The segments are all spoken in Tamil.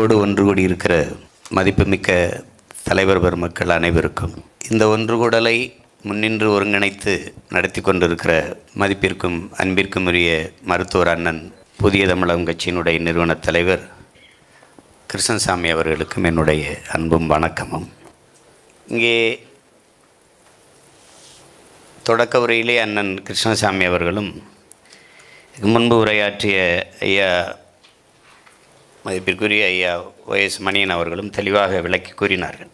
என்னோடு ஒன்று கூடி இருக்கிற மதிப்புமிக்க தலைவர் பெருமக்கள் அனைவருக்கும், இந்த ஒன்றுகூடலை முன்னின்று ஒருங்கிணைத்து நடத்தி கொண்டிருக்கிற மதிப்பிற்கும் அன்பிற்கும் உரிய மருத்துவர் அண்ணன் புதிய தமிழகம் கட்சியினுடைய நிறுவன தலைவர் கிருஷ்ணசாமி அவர்களுக்கும் என்னுடைய அன்பும் வணக்கமும். இங்கே தொடக்க உரையிலே அண்ணன் கிருஷ்ணசாமி அவர்களும் முன்பு உரையாற்றிய ஐயா மதிப்பிற்குரிய ஐயா ஒய்எஸ் மணியன் அவர்களும் தெளிவாக விளக்கி கூறினார்கள்.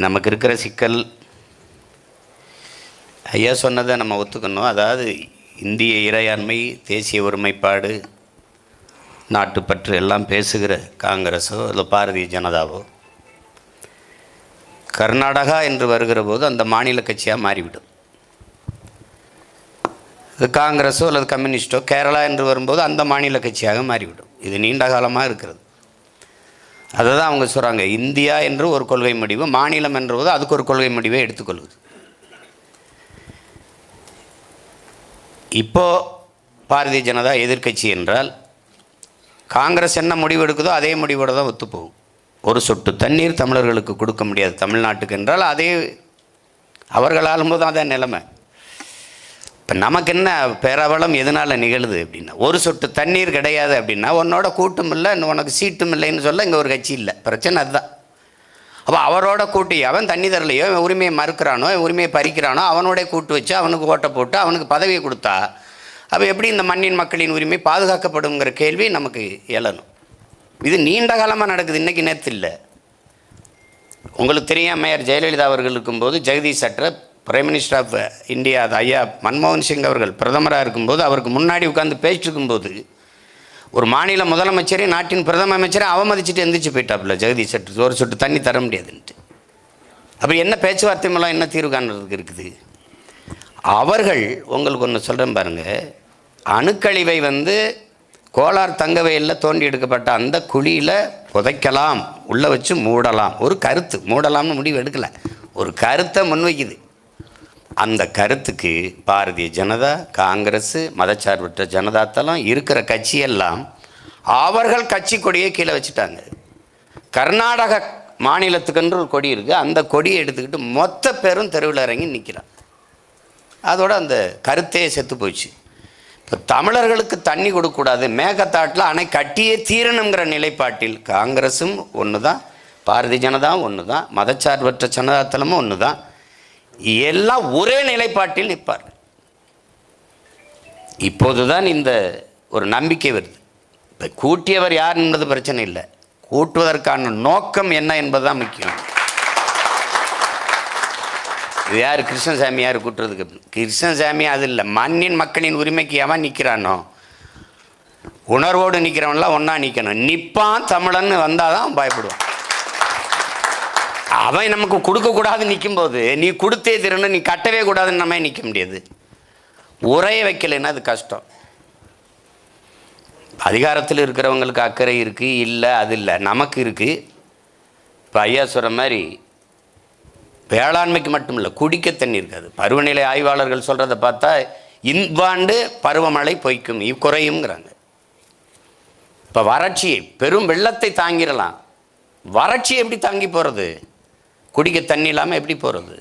நமக்கு இருக்கிற சிக்கல் ஐயா சொன்னதை நம்ம ஒத்துக்கணும். அதாவது இந்திய இறையாண்மை, தேசிய ஒருமைப்பாடு, நாட்டுப்பற்று எல்லாம் பேசுகிற காங்கிரஸோ இல்லை பாரதிய ஜனதாவோ கர்நாடகா என்று வருகிற போது அந்த மாநில கட்சியாக மாறிவிடும். இது காங்கிரஸோ அல்லது கம்யூனிஸ்டோ கேரளா என்று வரும்போது அந்த மாநில கட்சியாக மாறிவிடும். இது நீண்ட காலமாக இருக்கிறது. அதை தான் அவங்க சொல்கிறாங்க, இந்தியா என்று ஒரு கொள்கை முடிவு, மாநிலம் என்றபோது அதுக்கு ஒரு கொள்கை முடிவை எடுத்துக்கொள்வது. இப்போது பாரதிய ஜனதா எதிர்க்கட்சி என்றால் காங்கிரஸ் என்ன முடிவு எடுக்குதோ அதே முடிவோடு தான் ஒத்துப்போகும். ஒரு சொட்டு தண்ணீர் தமிழர்களுக்கு கொடுக்க முடியாது தமிழ்நாட்டுக்கு என்றால் அதே அவர்கள் ஆளும்போது அதான் நிலைமை. இப்போ நமக்கு என்ன பேரவளம் எதனால் நிகழுது அப்படின்னா, ஒரு சொட்டு தண்ணீர் கிடையாது அப்படின்னா உன்னோட கூட்டும் இல்லை, உனக்கு சீட்டும் இல்லைன்னு சொல்ல இங்கே ஒரு கட்சி இல்லை. பிரச்சனை அதுதான். அப்போ அவரோட கூட்டி அவன் தண்ணி தரலையோ, அவன் உரிமையை மறுக்கிறானோ, உரிமையை பறிக்கிறானோ, அவனோட கூட்டு வச்சு அவனுக்கு ஓட்டை போட்டு அவனுக்கு பதவியை கொடுத்தா அப்போ எப்படி இந்த மண்ணின் மக்களின் உரிமை பாதுகாக்கப்படுங்கிற கேள்வி நமக்கு எழணும். இது நீண்ட காலமாக நடக்குது, இன்றைக்கி நேற்று இல்லை. உங்களுக்கு தெரியும், மேயர் ஜெயலலிதா அவர்கள் இருக்கும்போது Jagadish Shettar prime minister of India ஐயா மன்மோகன் சிங் அவர்கள் பிரதமராக இருக்கும்போது அவருக்கு முன்னாடி உட்காந்து பேசிட்டு இருக்கும்போது ஒரு மாநில முதலமைச்சரே நாட்டின் பிரதம அமைச்சரை அவமதிச்சுட்டு எந்திரிச்சு போயிட்டாப்புல ஜெகதீஷ் ஷெட்டர். ஒரு சொட்டு தண்ணி தர முடியாதுன்ட்டு. அப்போ என்ன பேச்சுவார்த்தை மூலம் என்ன தீர்வு காண்றதுக்கு இருக்குது? அவர்கள் உங்களுக்கு ஒன்று சொல்கிறேன் பாருங்கள், அணுக்கழிவை கோலார் தங்கவயலில் தோண்டி எடுக்கப்பட்ட அந்த குழியில் புதைக்கலாம், உள்ளே வச்சு மூடலாம். ஒரு கருத்து, மூடலாம்னு முடிவு எடுக்கலை, ஒரு கருத்தை முன்வைக்குது. அந்த கருத்துக்கு பாரதிய ஜனதா, காங்கிரஸ், மதச்சார்பற்ற ஜனதா தளம் இருக்கிற கட்சியெல்லாம் அவர்கள் கட்சி கொடியை கீழே வச்சுட்டாங்க. கர்நாடக மாநிலத்துக்குன்ற ஒரு கொடி இருக்குது, அந்த கொடியை எடுத்துக்கிட்டு மொத்த பேரும் தெருவில் இறங்கி நிற்கிறான். அதோட அந்த கருத்தே செத்து போச்சு. இப்போ தமிழர்களுக்கு தண்ணி கொடுக்கக்கூடாது, மேகத்தாட்டில் அணை கட்டியே தீரணுங்கிற நிலைப்பாட்டில் காங்கிரஸும் ஒன்று தான், பாரதிய ஜனதாவும் ஒன்று தான், மதச்சார்பற்ற ஜனதாதளமும் ஒன்று தான், எல்லாம் ஒரே நிலைப்பாட்டில் நிற்பார். இப்போது தான் இந்த ஒரு நம்பிக்கை வருது. இப்போ கூட்டியவர் யார் என்பது பிரச்சனை இல்லை, கூட்டுவதற்கான நோக்கம் என்ன என்பதுதான் முக்கியம். இது யார்? கிருஷ்ணசாமி யார் கூட்டுறதுக்கு? கிருஷ்ணசாமி அது இல்லை, மண்ணின் மக்களின் உரிமைக்கு எவன் நிற்கிறானோ, உணர்வோடு நிற்கிறவன்லாம் ஒன்றா நிற்கணும். நிற்பான் தமிழன் வந்தால் தான் பயப்படுவான். அவன் நமக்கு கொடுக்கக்கூடாதுன்னு நிற்கும்போது நீ கொடுத்தே திருன்னு, நீ கட்டவே கூடாதுன்னு நம்ம நிற்க முடியாது. உரைய வைக்கலைன்னா அது கஷ்டம். அதிகாரத்தில் இருக்கிறவங்களுக்கு அக்கறை இருக்குது, இல்லை அது இல்லை, நமக்கு இருக்குது. இப்போ ஐயா சொல்கிற மாதிரி வேளாண்மைக்கு மட்டும் இல்லை, குடிக்க தண்ணி இருக்காது. பருவநிலை ஆய்வாளர்கள் சொல்கிறத பார்த்தா இவ்வாண்டு பருவமழை பொய்க்கும் குறையுங்கிறாங்க. இப்போ வறட்சியை, பெரும் வெள்ளத்தை தாங்கிடலாம், வறட்சியை எப்படி தாங்கி போகிறது? குடிக்க தண்ணி இல்லாமல் எப்படி போகிறது?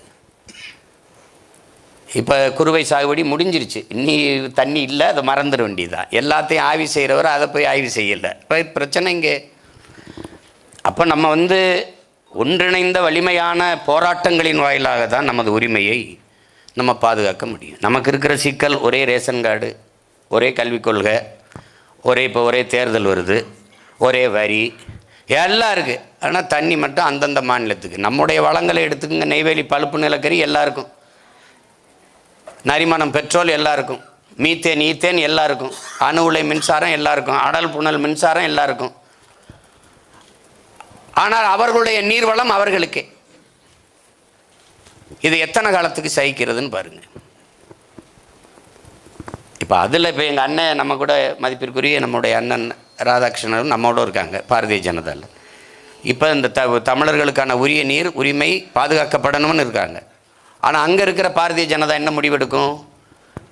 இப்போ குறுவை சாகுபடி முடிஞ்சிருச்சு, இன்னி தண்ணி இல்லை, அதை மறந்துட வேண்டியதுதான். எல்லாத்தையும் ஆய்வு செய்கிறவர் அதை போய் ஆய்வு செய்யலை. இப்போ பிரச்சனை இங்கே. அப்போ நம்ம ஒன்றிணைந்த வலிமையான போராட்டங்களின் வாயிலாக தான் நமது உரிமையை நம்ம பாதுகாக்க முடியும். நமக்கு இருக்கிற சிக்கல் ஒரே ரேஷன் கார்டு, ஒரே கல்விக் கொள்கை, ஒரே தேர்தல் வருது, ஒரே வரி எல்லாம் இருக்குது. ஆனால் தண்ணி மட்டும் அந்தந்த மாநிலத்துக்கு. நம்முடைய வளங்களை எடுத்துக்கோங்க, நெய்வேலி பழுப்பு நிலக்கரி எல்லாருக்கும், நரிமணம் பெட்ரோல் எல்லாருக்கும், மீத்தேன் ஈத்தேன் எல்லாருக்கும், அணு உலை மின்சாரம் எல்லாருக்கும், அனல் புனல் மின்சாரம் எல்லாருக்கும். ஆனால் அவர்களுடைய நீர்வளம் அவர்களுக்கே. இது எத்தனை காலத்துக்கு சகிக்கிறதுன்னு பாருங்கள். இப்போ அதில் இப்போ எங்கள் அண்ணன் நம்ம கூட மதிப்பிற்குரிய நம்முடைய அண்ணன் ராதாகிருஷ்ணன் நம்மோட இருக்காங்க பாரதிய ஜனதாவில். இப்போ இந்த தமிழர்களுக்கான உரிய நீர் உரிமை பாதுகாக்கப்படணும்னு இருக்காங்க. ஆனால் அங்கே இருக்கிற பாரதிய ஜனதா என்ன முடிவெடுக்கும்?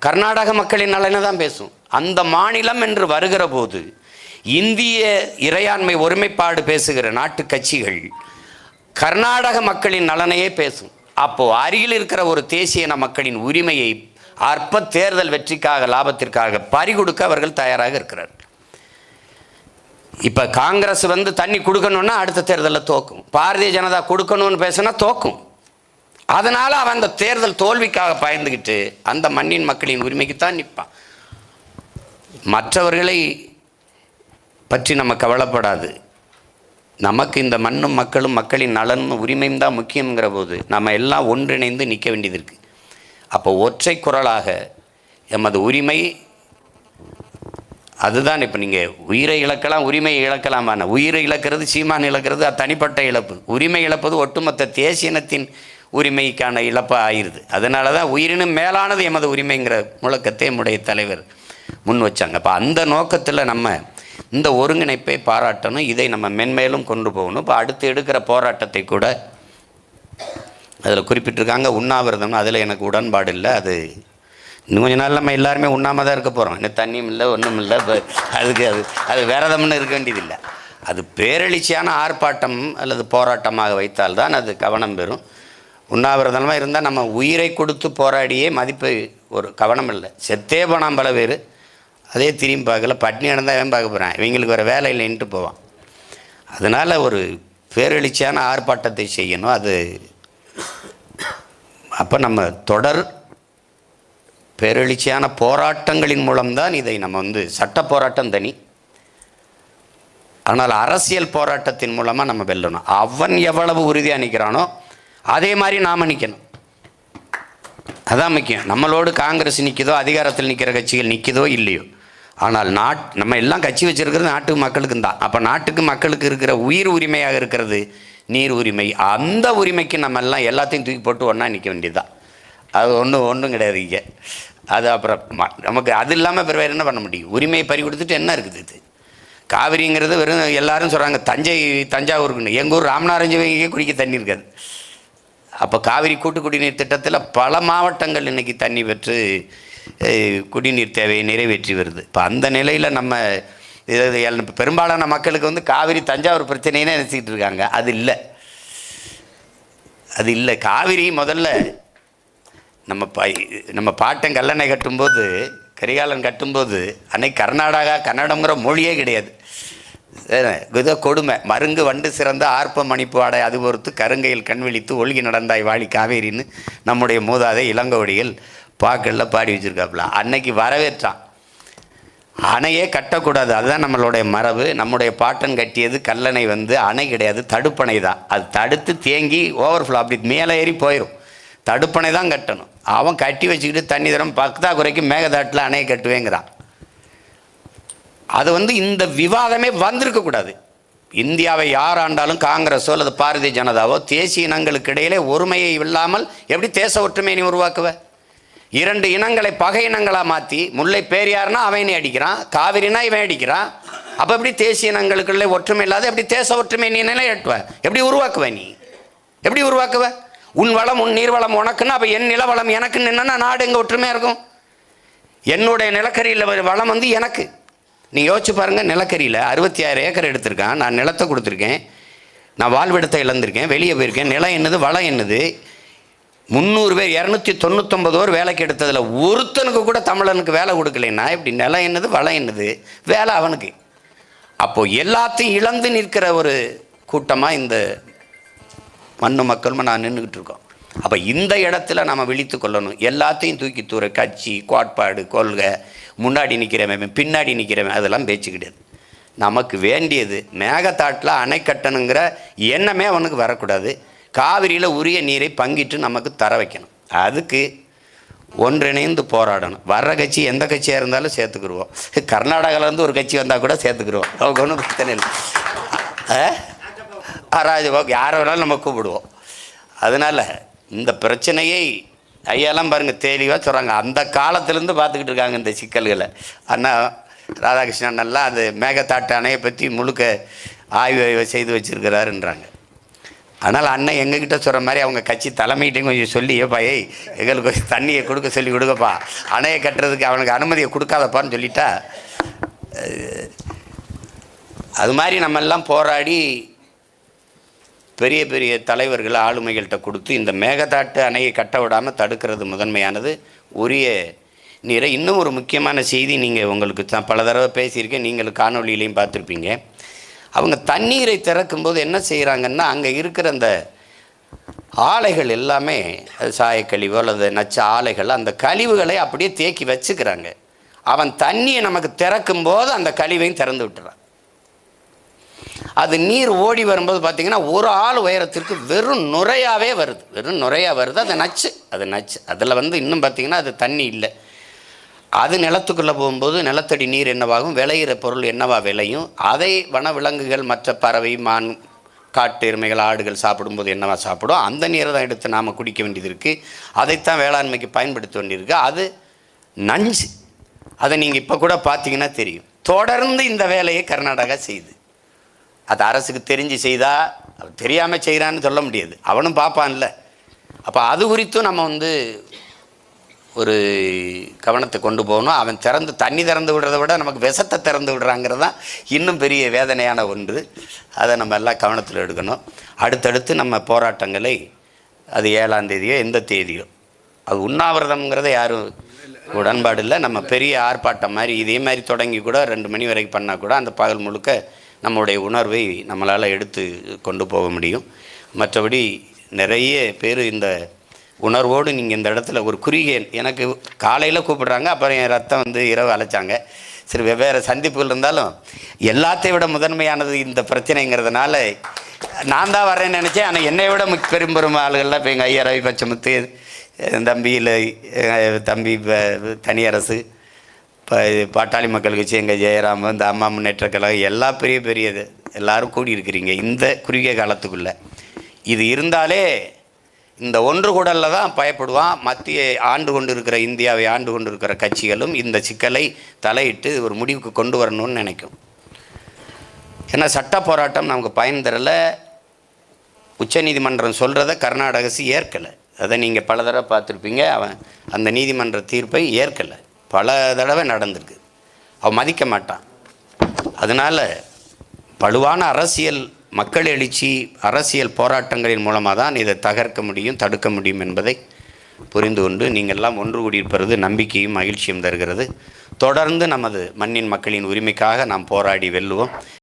கர்நாடக மக்களின் நலனை தான் பேசும். அந்த மாநிலம் என்று வருகிற போது இந்திய இறையாண்மை ஒருமைப்பாடு பேசுகிற நாட்டு கட்சிகள் கர்நாடக மக்களின் நலனையே பேசும். அப்போது அருகில் இருக்கிற ஒரு தேசிய இன மக்களின் உரிமையை அற்ப தேர்தல் வெற்றிக்காக லாபத்திற்காக பறிகொடுக்க அவர்கள் தயாராக இருக்கிறார். இப்போ காங்கிரஸ் தண்ணி கொடுக்கணும்னா அடுத்த தேர்தலில் தோக்கும். பாரதிய ஜனதா கொடுக்கணும்னு பேசினா தோக்கும். அதனால் அவன் அந்த தேர்தல் தோல்விக்காக பயந்துக்கிட்டு அந்த மண்ணின் மக்களின் உரிமைக்குத்தான் நிற்பான். மற்றவர்களை பற்றி நம்ம கவலைப்படாது. நமக்கு இந்த மண்ணும் மக்களும் மக்களின் நலனும் உரிமையும் தான் முக்கியங்கிற போது நம்ம எல்லாம் ஒன்றிணைந்து நிற்க வேண்டியது இருக்குது. அப்போ ஒற்றை குரலாக எமது உரிமை அதுதான். இப்போ நீங்கள் உயிரை இழக்கலாம், உரிமையை இழக்கலாமான. உயிரை இழக்கிறது சீமான் இழக்கிறது அது தனிப்பட்ட இழப்பு. உரிமை இழப்பது ஒட்டுமொத்த தேசிய இனத்தின் உரிமைக்கான இழப்பாக ஆயிடுது. அதனால தான் உயிரினும் மேலானது எமது உரிமைங்கிற முழக்கத்தை நம்முடைய தலைவர் முன் வச்சாங்க. அப்போ அந்த நோக்கத்தில் நம்ம இந்த ஒருங்கிணைப்பை பாராட்டணும். இதை நம்ம மென்மேலும் கொண்டு போகணும். இப்போ அடுத்து எடுக்கிற போராட்டத்தை கூட அதில் குறிப்பிட்டிருக்காங்க. உண்ணாவிரதம், அதில் எனக்கு உடன்பாடு இல்லை. அது இன்னும் கொஞ்ச நாள் நம்ம எல்லாருமே உண்ணாமல் தான் இருக்க போகிறோம். இன்னும் தண்ணியும் இல்லை, ஒன்றும் இல்லை. இப்போ அது விரதம்னு இருக்க வேண்டியதில்லை. அது பேரெழுச்சியான ஆர்ப்பாட்டம் அல்லது போராட்டமாக வைத்தால்தான் அது கவனம் பெறும். உண்ணாவிரதமாக இருந்தால் நம்ம உயிரை கொடுத்து போராடியே மதிப்பு ஒரு கவனம் இல்லை. செத்தே போனான் பல பேர், அதே திரும்பி பார்க்கல. பட்னி நடந்தால் அவன் பார்க்க போகிறான், இவங்களுக்கு வேறு வேலை இல்லைன்ட்டு போவான். அதனால் ஒரு பேரெழுச்சியான ஆர்ப்பாட்டத்தை செய்யணும். அது அப்போ நம்ம தொடர் பேரெழுச்சியான போராட்டங்களின் மூலம்தான் இதை நம்ம சட்ட போராட்டம் தனி, ஆனால் அரசியல் போராட்டத்தின் மூலமாக நம்ம வெல்லணும். அவன் எவ்வளவு உறுதியாக நிற்கிறானோ அதே மாதிரி நாம் நிற்கணும். அதான் முக்கியம். நம்மளோடு காங்கிரஸ் நிற்கிதோ, அதிகாரத்தில் நிற்கிற கட்சிகள் நிற்கிதோ இல்லையோ, ஆனால் நம்ம எல்லாம் கட்சி வச்சுருக்கிறது நாட்டு மக்களுக்கு தான். அப்போ நாட்டுக்கு மக்களுக்கு இருக்கிற உயிர் உரிமையாக இருக்கிறது நீர் உரிமை. அந்த உரிமைக்கு நம்ம எல்லாம் எல்லாத்தையும் தூக்கி போட்டு ஒன்றா நிற்க வேண்டியதுதான். அது ஒன்றும் கிடையாது இங்கே. அது அப்புறம் நமக்கு அது இல்லாமல் பிற வேறு என்ன பண்ண முடியும்? உரிமையை பறி கொடுத்துட்டு என்ன இருக்குது? இது காவிரிங்கிறது வெறும் எல்லாரும் சொல்கிறாங்க தஞ்சாவூருக்குன்னு. எங்கள் ஊர் ராமநாதஞ்சவங்க குடிக்க தண்ணி இருக்காது. அப்போ காவிரி கூட்டு குடிநீர் திட்டத்தில் பல மாவட்டங்கள் இன்றைக்கி தண்ணி பெற்று குடிநீர் தேவையை நிறைவேற்றி வருது. இப்போ அந்த நிலையில் நம்ம பெரும்பாலான மக்களுக்கு காவிரி தஞ்சாவூர் பிரச்சனையே நினச்சிக்கிட்டு இருக்காங்க. அது இல்லை. காவிரி முதல்ல நம்ம பாட்டன் கல்லணை கட்டும்போது, கரிகாலன் கட்டும்போது அன்னைக்கு கன்னடங்கிற மொழியே கிடையாது. இதை கொடுமை. மருங்கு வண்டு சிறந்த ஆர்ப்ப மணிப்பு ஆடை அது பொறுத்து கருங்கையில் கண் விழித்து ஒழுகி நடந்தாய் வாழி காவேரின்னு நம்முடைய மூதாதை இளங்கோவடிகள் பாக்களில் பாடி வச்சுருக்காப்புல. அன்னைக்கு வரவேற்றான். அணையே கட்டக்கூடாது, அதுதான் நம்மளுடைய மரபு. நம்முடைய பாட்டன் கட்டியது கல்லணை அணை கிடையாது, தடுப்பணை தான். அது தடுத்து தேங்கி ஓவர்ஃப்ளோ அப்படி மேலே ஏறி போயிடும். தடுப்பணை தான் கட்டணும். அவன் கட்டி வச்சுக்கிட்டு தண்ணி தரம் பக்தாக்குறைக்கு மேகதாட்டில் அணையை கட்டுவேங்கிறான். அது இந்த விவாதமே வந்திருக்கக்கூடாது. இந்தியாவை யார் ஆண்டாலும் காங்கிரஸோ அல்லது பாரதிய ஜனதாவோ தேசிய இனங்களுக்கு இடையிலே ஒருமையை இல்லாமல் எப்படி தேச ஒற்றுமையை உருவாக்குவ? இரண்டு இனங்களை பகை இனங்களாக மாற்றி, முல்லை பேரியார்னா அவனை அடிக்கிறான், காவிரினா இவன் அடிக்கிறான். அப்போ எப்படி தேசிய இனங்களுக்குள்ளே ஒற்றுமை இல்லாத எப்படி தேச ஒற்றுமை நீ நிலையேற்றுவ? எப்படி உருவாக்குவ? நீ எப்படி உருவாக்குவ? உன் வளம் உன் நீர்வளம் உனக்குன்னா அப்போ என் நிலவளம் எனக்குன்னு என்னன்னா நாடு எங்கே ஒற்றுமையாக இருக்கும்? என்னுடைய நிலக்கரியில் வளம் எனக்கு. நீங்கள் யோசிச்சு பாருங்கள். நிலக்கரியில் 66 ஏக்கர் எடுத்திருக்கான். நான் நிலத்தை கொடுத்துருக்கேன். நான் வாழ்விடத்தை இழந்திருக்கேன், வெளியே போயிருக்கேன். நிலம் என்னது, வளம் என்னது? 300 பேர் 299 பேர் வேலைக்கு எடுத்ததில் ஒருத்தனுக்கு கூட தமிழனுக்கு வேலை கொடுக்கலைன்னா இப்படி நிலம் என்னது, வளம் என்னது, வேலை அவனுக்கு. அப்போது எல்லாத்தையும் இழந்து நிற்கிற ஒரு கூட்டமாக இந்த மண்ணு மக்களும் நான் நின்றுக்கிட்டு இருக்கோம். அப்போ இந்த இடத்துல நம்ம விழித்து கொள்ளணும். எல்லாத்தையும் தூக்கி தூர கட்சி, கோட்பாடு, கொள்கை, முன்னாடி நிற்கிறவன் பின்னாடி நிற்கிறவன் அதெல்லாம் பேச்சு கிடையாது. நமக்கு வேண்டியது மேகதாட்டில் அணை கட்டணுங்கிற எண்ணமே அவனுக்கு வரக்கூடாது. காவிரியில் உரிய நீரை பங்கிட்டு நமக்கு தர வைக்கணும். அதுக்கு ஒன்றிணைந்து போராடணும். வர்ற கட்சி எந்த கட்சியாக இருந்தாலும் சேர்த்துக்கிடுவோம். கர்நாடகாவிலேருந்து ஒரு கட்சி வந்தால் கூட சேர்த்துக்கிடுவோம். அவங்க ஒன்றும் பிரச்சனை இல்லை. ராஜபாக் யாரை வேணாலும் நம்ம கூப்பிடுவோம். அதனால் இந்த பிரச்சனையை ஐயாலாம் பாருங்கள் தெளிவாக சொல்கிறாங்க. அந்த காலத்திலேருந்து பார்த்துக்கிட்டு இருக்காங்க இந்த சிக்கல்களை. அண்ணா ராதாகிருஷ்ணன் நல்லா அந்த மேகதாட்டு அணையை பற்றி முழுக்க ஆய்வு செய்து வச்சுருக்கிறாருன்றாங்க. ஆனால் அண்ணன் எங்ககிட்ட சொல்கிற மாதிரி அவங்க கட்சி தலைமையிட்டையும் கொஞ்சம் சொல்லி, ஏப்பா எங்களுக்கு கொஞ்சம் தண்ணியை கொடுக்கப்பா, அணையை கட்டுறதுக்கு அவனுக்கு அனுமதியை கொடுக்காதப்பான்னு சொல்லிட்டா அது மாதிரி நம்ம எல்லாம் போராடி பெரிய பெரிய தலைவர்கள் ஆளுமைகள்கிட்ட கொடுத்து இந்த மேகதாட்டு அணையை கட்ட விடாமல் தடுக்கிறது முதன்மையானது. உரிய நீரை இன்னும் ஒரு முக்கியமான செய்தி நீங்கள் உங்களுக்கு தான் பல தடவை பேசியிருக்கேன், நீங்கள் காணொலியிலையும் பார்த்துருப்பீங்க. அவங்க தண்ணீரை திறக்கும்போது என்ன செய்கிறாங்கன்னா, அங்கே இருக்கிற அந்த ஆலைகள் எல்லாமே சாயக்கழிவோ அல்லது நச்ச ஆலைகள் அந்த கழிவுகளை அப்படியே தேக்கி வச்சுக்கிறாங்க. அவன் தண்ணியை நமக்கு திறக்கும்போது அந்த கழிவையும் திறந்து விட்டுறான். அது நீர் ஓடி வரும்போது பார்த்திங்கன்னா ஒரு ஆள் உயரத்திற்கு வெறும் நுரையாகவே வருது, வெறும் நுரையாக வருது. அது நச்சு அதில் இன்னும் பார்த்திங்கன்னா அது தண்ணி இல்லை. அது நிலத்துக்குள்ளே போகும்போது நிலத்தடி நீர் என்னவாகும், விளையிற பொருள் என்னவா விளையும், அதை வனவிலங்குகள் மற்ற பறவை மான் காட்டு எருமைகள் ஆடுகள் சாப்பிடும்போது என்னவா சாப்பிடும், அந்த நீரை தான் எடுத்து நாம் குடிக்க வேண்டியது இருக்குது. அதைத்தான் வேளாண்மைக்கு பயன்படுத்த வேண்டியிருக்கு. அது நஞ்சு. அதை நீங்கள் இப்போ கூட பார்த்தீங்கன்னா தெரியும். தொடர்ந்து இந்த வேலையை கர்நாடகா செய்யுது. அது அரசுக்கு தெரிஞ்சு செய்தா, தெரியாமல் செய்கிறான்னு சொல்ல முடியாது, அவனும் பார்ப்பான்ல. அப்போ அது குறித்தும் நம்ம ஒரு கவனத்தை கொண்டு போகணும். அவன் தண்ணி திறந்து விடுறத விட நமக்கு விஷத்தை திறந்து விடுறாங்கிறது தான் இன்னும் பெரிய வேதனையான ஒன்று. அதை நம்ம எல்லாம் கவனத்தில் எடுக்கணும். அடுத்தடுத்து நம்ம போராட்டங்களை, அது 7ஆம் தேதியோ எந்த தேதியோ, அது உண்ணாவிரதம்ங்கிறத யாரும் உடன்பாடு இல்லை. நம்ம பெரிய ஆர்ப்பாட்டம் மாதிரி இதே மாதிரி தொடங்கி கூட 2 மணி வரைக்கும் பண்ணால் கூட அந்த பகல் முழுக்க நம்மளுடைய உணர்வை நம்மளால் எடுத்து கொண்டு போக முடியும். மற்றபடி நிறைய பேர் இந்த உணர்வோடு நீங்கள் இந்த இடத்துல ஒரு குறுகிய, எனக்கு காலையில் கூப்பிடுறாங்க, அப்புறம் என் ரத்தம் இரவு அழைச்சாங்க. சரி, வெவ்வேறு சந்திப்புகள் இருந்தாலும் எல்லாத்தையும் விட முதன்மையானது இந்த பிரச்சனைங்கிறதுனால நான் தான் வரேன்னு நினச்சேன். ஆனால் என்னை விட பெரும்பெரும் ஆளுகள்லாம் இப்போ எங்கள் ஐயா ரவி பச்சமுத்து, தம்பி தனியரசு, இப்போ பாட்டாளி மக்கள் கட்சி, எங்கள் ஜெயராம், இந்த அம்மா முன்னேற்ற கழகம், எல்லா பெரிய பெரிய எல்லோரும் கூடியிருக்கிறீங்க இந்த குறுகிய காலத்துக்குள்ளே. இது இருந்தாலே இந்த ஒன்று கூடலில் தான் பயப்படுவான். மத்திய ஆண்டு கொண்டு இருக்கிற, இந்தியாவை ஆண்டு கொண்டு இருக்கிற கட்சிகளும் இந்த சிக்கலை தலையிட்டு ஒரு முடிவுக்கு கொண்டு வரணும்னு நினைக்கும். ஏன்னா சட்ட போராட்டம் நமக்கு பயன் தரலை. உச்சநீதிமன்றம் சொல்கிறத கர்நாடக அரசு ஏற்கலை. அதை நீங்கள் பல தடவை பார்த்துருப்பீங்க. அவன் அந்த நீதிமன்ற தீர்ப்பை ஏற்கலை. பல தடவை நடந்திருக்கு. அவன் மதிக்க மாட்டான். அதனால் பழுவான அரசியல், மக்கள் எழுச்சி, அரசியல் போராட்டங்களின் மூலமாக தான் இதை தகர்க்க முடியும், தடுக்க முடியும் என்பதை புரிந்து கொண்டு நீங்கள்லாம் ஒன்று கூடியிருப்பது நம்பிக்கையும் மகிழ்ச்சியும் தருகிறது. தொடர்ந்து நமது மண்ணின் மக்களின் உரிமைக்காக நாம் போராடி வெல்லுவோம்.